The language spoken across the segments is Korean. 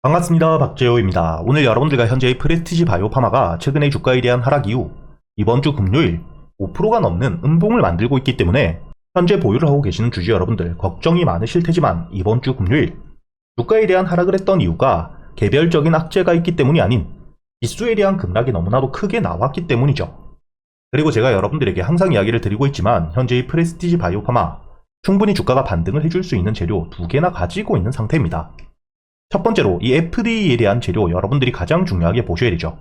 반갑습니다. 박재호입니다. 오늘 여러분들과 현재의 프레스티지 바이오파마가 최근의 주가에 대한 하락 이후 이번 주 금요일 5%가 넘는 음봉을 만들고 있기 때문에 현재 보유를 하고 계시는 주주 여러분들 걱정이 많으실 테지만 이번 주 금요일 주가에 대한 하락을 했던 이유가 개별적인 악재가 있기 때문이 아닌 지수에 대한 급락이 너무나도 크게 나왔기 때문이죠. 그리고 제가 여러분들에게 항상 이야기를 드리고 있지만 현재의 프레스티지 바이오파마 충분히 주가가 반등을 해줄 수 있는 재료 2개나 가지고 있는 상태입니다. 첫 번째로 이 FDA에 대한 재료 여러분들이 가장 중요하게 보셔야 되죠.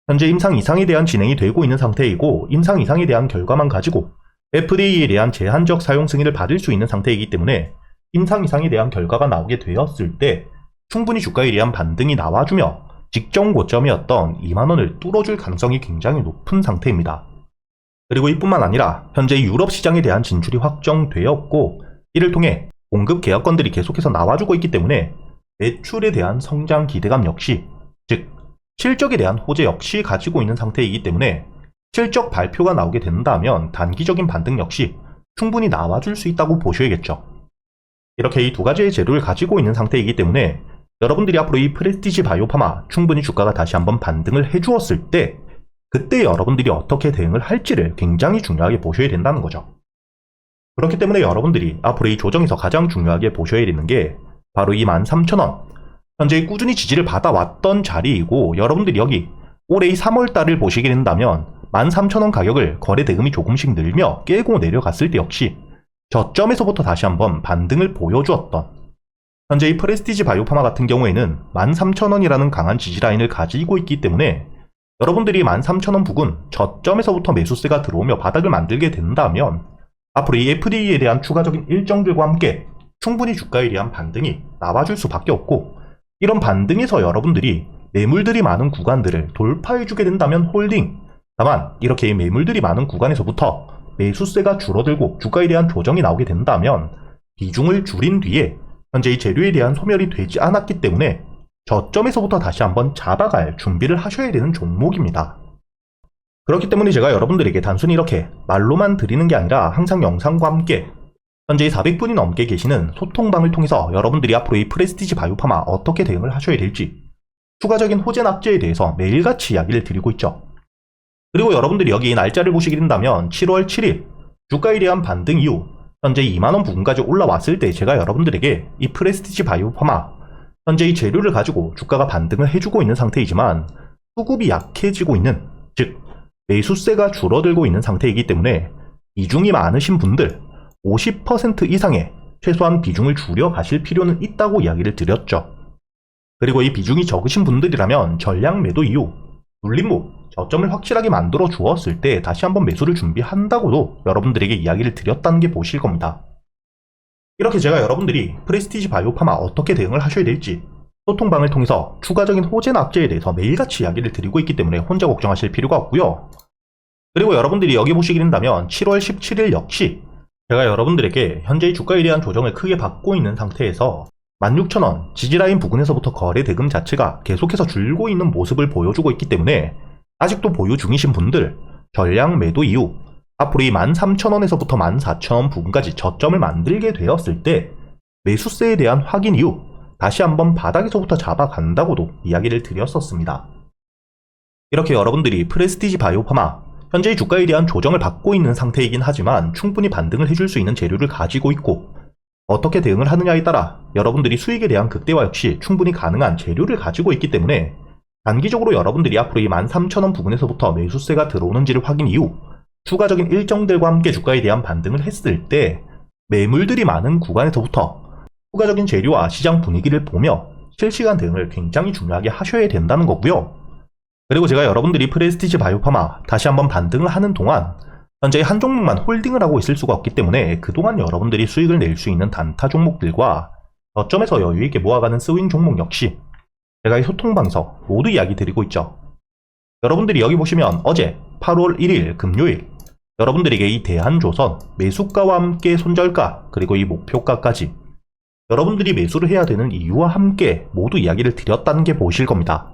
현재 임상 이상에 대한 진행이 되고 있는 상태이고 임상 이상에 대한 결과만 가지고 FDA에 대한 제한적 사용 승인을 받을 수 있는 상태이기 때문에 임상 이상에 대한 결과가 나오게 되었을 때 충분히 주가에 대한 반등이 나와주며 직전 고점이었던 2만원을 뚫어줄 가능성이 굉장히 높은 상태입니다. 그리고 이뿐만 아니라 현재 유럽 시장에 대한 진출이 확정되었고 이를 통해 공급 계약건들이 계속해서 나와주고 있기 때문에 매출에 대한 성장 기대감 역시, 즉 실적에 대한 호재 역시 가지고 있는 상태이기 때문에 실적 발표가 나오게 된다면 단기적인 반등 역시 충분히 나와줄 수 있다고 보셔야겠죠. 이렇게 이 두 가지의 재료를 가지고 있는 상태이기 때문에 여러분들이 앞으로 이 프레스티지 바이오파마 충분히 주가가 다시 한번 반등을 해주었을 때 그때 여러분들이 어떻게 대응을 할지를 굉장히 중요하게 보셔야 된다는 거죠. 그렇기 때문에 여러분들이 앞으로 이 조정에서 가장 중요하게 보셔야 되는 게 바로 이 13,000원, 현재 꾸준히 지지를 받아왔던 자리이고 여러분들이 여기 올해 3월달을 보시게 된다면 13,000원 가격을 거래 대금이 조금씩 늘며 깨고 내려갔을 때 역시 저점에서부터 다시 한번 반등을 보여주었던 현재 이 프레스티지 바이오파마 같은 경우에는 13,000원이라는 강한 지지라인을 가지고 있기 때문에 여러분들이 13,000원 부근 저점에서부터 매수세가 들어오며 바닥을 만들게 된다면 앞으로 이 FDA에 대한 추가적인 일정들과 함께 충분히 주가에 대한 반등이 나와줄 수밖에 없고 이런 반등에서 여러분들이 매물들이 많은 구간들을 돌파해주게 된다면 홀딩, 다만 이렇게 매물들이 많은 구간에서부터 매수세가 줄어들고 주가에 대한 조정이 나오게 된다면 비중을 줄인 뒤에 현재 이 재료에 대한 소멸이 되지 않았기 때문에 저점에서부터 다시 한번 잡아갈 준비를 하셔야 되는 종목입니다. 그렇기 때문에 제가 여러분들에게 단순히 이렇게 말로만 드리는 게 아니라 항상 영상과 함께 현재 400분이 넘게 계시는 소통방을 통해서 여러분들이 앞으로 이 프레스티지 바이오파마 어떻게 대응을 하셔야 될지 추가적인 호재 낙제에 대해서 매일같이 이야기를 드리고 있죠. 그리고 여러분들이 여기 날짜를 보시게 된다면 7월 7일 주가에 대한 반등 이후 현재 2만원 부근까지 올라왔을 때 제가 여러분들에게 이 프레스티지 바이오파마 현재 이 재료를 가지고 주가가 반등을 해주고 있는 상태이지만 수급이 약해지고 있는, 즉 매수세가 줄어들고 있는 상태이기 때문에 비중이 많으신 분들 50% 이상의 최소한 비중을 줄여 가실 필요는 있다고 이야기를 드렸죠. 그리고 이 비중이 적으신 분들이라면 전량 매도 이후 눌림목, 저점을 확실하게 만들어 주었을 때 다시 한번 매수를 준비한다고도 여러분들에게 이야기를 드렸다는 게 보실 겁니다. 이렇게 제가 여러분들이 프레스티지 바이오파마 어떻게 대응을 하셔야 될지 소통방을 통해서 추가적인 호재 낙제에 대해서 매일같이 이야기를 드리고 있기 때문에 혼자 걱정하실 필요가 없고요. 그리고 여러분들이 여기 보시게 된다면 7월 17일 역시 제가 여러분들에게 현재의 주가에 대한 조정을 크게 받고 있는 상태에서 16,000원 지지라인 부근에서부터 거래 대금 자체가 계속해서 줄고 있는 모습을 보여주고 있기 때문에 아직도 보유 중이신 분들 전량 매도 이후 앞으로 이 13,000원에서부터 14,000원 부근까지 저점을 만들게 되었을 때 매수세에 대한 확인 이후 다시 한번 바닥에서부터 잡아간다고도 이야기를 드렸었습니다. 이렇게 여러분들이 프레스티지 바이오파마 현재의 주가에 대한 조정을 받고 있는 상태이긴 하지만 충분히 반등을 해줄 수 있는 재료를 가지고 있고 어떻게 대응을 하느냐에 따라 여러분들이 수익에 대한 극대화 역시 충분히 가능한 재료를 가지고 있기 때문에 단기적으로 여러분들이 앞으로 이 13,000원 부근에서부터 매수세가 들어오는지를 확인 이후 추가적인 일정들과 함께 주가에 대한 반등을 했을 때 매물들이 많은 구간에서부터 추가적인 재료와 시장 분위기를 보며 실시간 대응을 굉장히 중요하게 하셔야 된다는 거고요. 그리고 제가 여러분들이 프레스티지 바이오파마 다시 한번 반등을 하는 동안 현재 한 종목만 홀딩을 하고 있을 수가 없기 때문에 그동안 여러분들이 수익을 낼 수 있는 단타 종목들과 저점에서 여유있게 모아가는 스윙 종목 역시 제가 이 소통방에서 모두 이야기 드리고 있죠. 여러분들이 여기 보시면 어제 8월 1일 금요일 여러분들에게 이 대한조선 매수가와 함께 손절가 그리고 이 목표가까지 여러분들이 매수를 해야 되는 이유와 함께 모두 이야기를 드렸다는 게 보실 겁니다.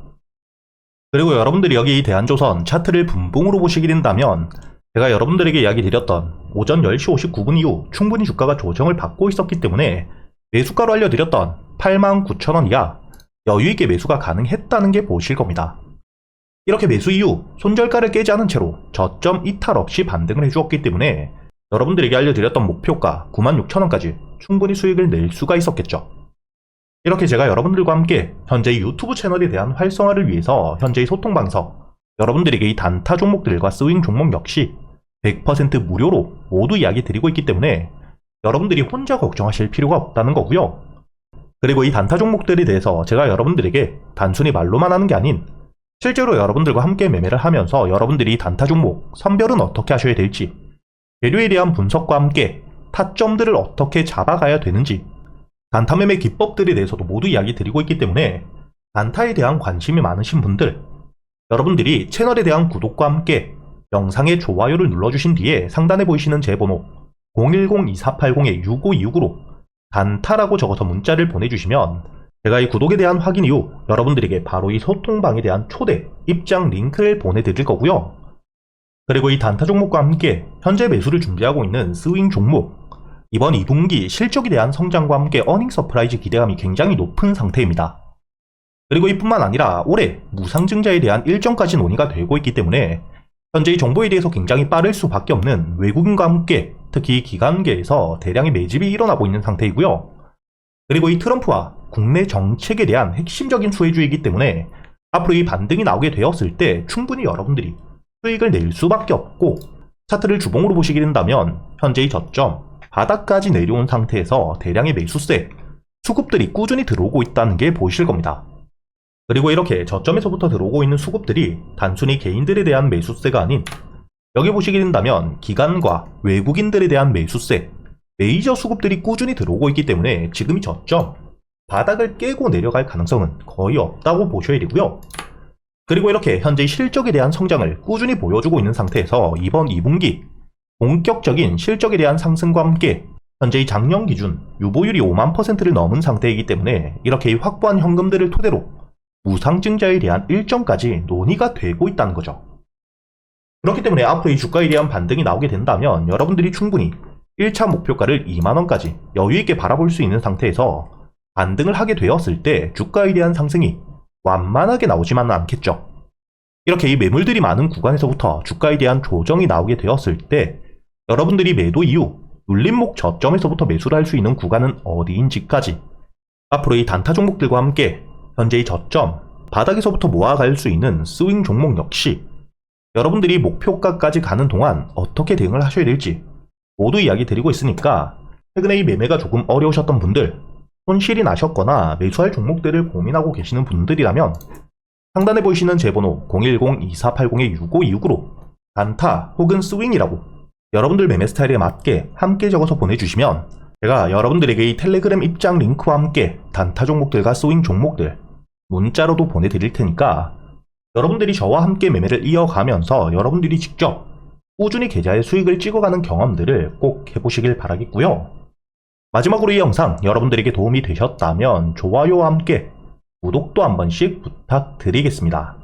그리고 여러분들이 여기 이 대한조선 차트를 분봉으로 보시게 된다면 제가 여러분들에게 이야기 드렸던 오전 10시 59분 이후 충분히 주가가 조정을 받고 있었기 때문에 매수가로 알려드렸던 89,000원 이하 여유있게 매수가 가능했다는 게 보이실 겁니다. 이렇게 매수 이후 손절가를 깨지 않은 채로 저점 이탈 없이 반등을 해주었기 때문에 여러분들에게 알려드렸던 목표가 96,000원까지 충분히 수익을 낼 수가 있었겠죠. 이렇게 제가 여러분들과 함께 현재의 유튜브 채널에 대한 활성화를 위해서 현재의 소통방에서 여러분들에게 이 단타 종목들과 스윙 종목 역시 100% 무료로 모두 이야기 드리고 있기 때문에 여러분들이 혼자 걱정하실 필요가 없다는 거고요. 그리고 이 단타 종목들에 대해서 제가 여러분들에게 단순히 말로만 하는 게 아닌 실제로 여러분들과 함께 매매를 하면서 여러분들이 단타 종목 선별은 어떻게 하셔야 될지, 재료에 대한 분석과 함께 타점들을 어떻게 잡아가야 되는지, 단타 매매 기법들에 대해서도 모두 이야기 드리고 있기 때문에 단타에 대한 관심이 많으신 분들, 여러분들이 채널에 대한 구독과 함께 영상의 좋아요를 눌러주신 뒤에 상단에 보이시는 제 번호 010-2480-6526으로 단타라고 적어서 문자를 보내주시면 제가 이 구독에 대한 확인 이후 여러분들에게 바로 이 소통방에 대한 초대, 입장 링크를 보내드릴 거고요. 그리고 이 단타 종목과 함께 현재 매수를 준비하고 있는 스윙 종목, 이번 2분기 실적에 대한 성장과 함께 어닝 서프라이즈 기대감이 굉장히 높은 상태입니다. 그리고 이뿐만 아니라 올해 무상증자에 대한 일정까지 논의가 되고 있기 때문에 현재의 정보에 대해서 굉장히 빠를 수밖에 없는 외국인과 함께 특히 기관계에서 대량의 매집이 일어나고 있는 상태이고요. 그리고 이 트럼프와 국내 정책에 대한 핵심적인 수혜주의이기 때문에 앞으로 이 반등이 나오게 되었을 때 충분히 여러분들이 수익을 낼 수밖에 없고, 차트를 주봉으로 보시게 된다면 현재의 저점 바닥까지 내려온 상태에서 대량의 매수세, 수급들이 꾸준히 들어오고 있다는 게 보이실 겁니다. 그리고 이렇게 저점에서부터 들어오고 있는 수급들이 단순히 개인들에 대한 매수세가 아닌, 여기 보시게 된다면 기관과 외국인들에 대한 매수세, 메이저 수급들이 꾸준히 들어오고 있기 때문에 지금이 저점 바닥을 깨고 내려갈 가능성은 거의 없다고 보셔야 되고요. 그리고 이렇게 현재 실적에 대한 성장을 꾸준히 보여주고 있는 상태에서 이번 2분기 본격적인 실적에 대한 상승과 함께 현재의 작년 기준 유보율이 5만%를 넘은 상태이기 때문에 이렇게 확보한 현금들을 토대로 무상증자에 대한 일정까지 논의가 되고 있다는 거죠. 그렇기 때문에 앞으로 이 주가에 대한 반등이 나오게 된다면 여러분들이 충분히 1차 목표가를 2만원까지 여유있게 바라볼 수 있는 상태에서 반등을 하게 되었을 때 주가에 대한 상승이 완만하게 나오지만은 않겠죠. 이렇게 이 매물들이 많은 구간에서부터 주가에 대한 조정이 나오게 되었을 때 여러분들이 매도 이후 눌림목 저점에서부터 매수를 할 수 있는 구간은 어디인지까지 앞으로 이 단타 종목들과 함께 현재의 저점 바닥에서부터 모아갈 수 있는 스윙 종목 역시 여러분들이 목표가까지 가는 동안 어떻게 대응을 하셔야 될지 모두 이야기 드리고 있으니까 최근에 이 매매가 조금 어려우셨던 분들, 손실이 나셨거나 매수할 종목들을 고민하고 계시는 분들이라면 상단에 보이시는 제 번호 010-2480-6526으로 단타 혹은 스윙이라고 여러분들 매매 스타일에 맞게 함께 적어서 보내주시면 제가 여러분들에게 이 텔레그램 입장 링크와 함께 단타 종목들과 스윙 종목들 문자로도 보내드릴 테니까 여러분들이 저와 함께 매매를 이어가면서 여러분들이 직접 꾸준히 계좌에 수익을 찍어가는 경험들을 꼭 해보시길 바라겠고요. 마지막으로 이 영상 여러분들에게 도움이 되셨다면 좋아요와 함께 구독도 한 번씩 부탁드리겠습니다.